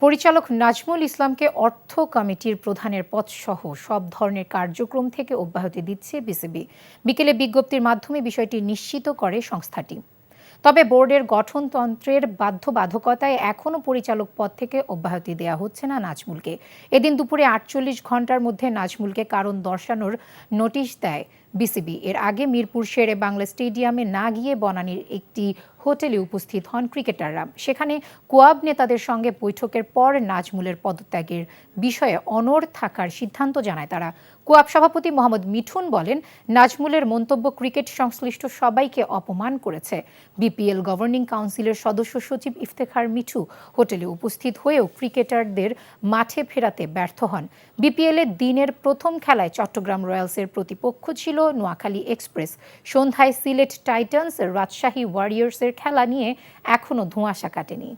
পরিচালক নাজমুল ইসলামকে অর্থ কমিটির প্রধানের পদসহ সব ধরনের কার্যক্রম থেকে অব্যাহতি দিচ্ছে বিসিবি। বিকেলে বিজ্ঞপ্তির মাধ্যমে বিষয়টি নিশ্চিত করে সংস্থাটি। তবে বোর্ডের গঠনতন্ত্রের বাধ্যবাধকতায় এখনও পরিচালক পদ থেকে অব্যাহতি দেওয়া হচ্ছে না নাজমুলকে। এদিন দুপুরে ৪৮ ঘন্টার মধ্যে নাজমুলকে কারণ দর্শানোর নোটিশ দেয় বিসিবি। এর আগে মিরপুর শেরে বাংলা স্টেডিয়ামে না গিয়ে বনানীর একটি হোটেলে উপস্থিত হন ক্রিকেটাররা। সেখানে কোয়াব নেতাদের সঙ্গে বৈঠকের পর নাজমুলের পদত্যাগের বিষয়ে অনড় থাকার সিদ্ধান্ত জানায় তারা। কোয়াব সভাপতি মোহাম্মদ মিঠুন বলেন, নাজমুলের মন্তব্য ক্রিকেট সংশ্লিষ্ট সবাইকে অপমান করেছে। বিপিএল গভর্নিং কাউন্সিলের সদস্য সচিব ইফতেখার মিঠু হোটেলে উপস্থিত হয়েও ক্রিকেটারদের মাঠে ফেরাতে ব্যর্থ হন। বিপিএলের দিনের প্রথম খেলায় চট্টগ্রাম রয়্যালসের প্রতিপক্ষ ছিল নোয়াখালী এক্সপ্রেস। সন্ধ্যায় সিলেট টাইটান্স রাজশাহী ওয়ারিয়র্সের খেলা নিয়ে এখনও ধোঁয়াশা কাটেনি।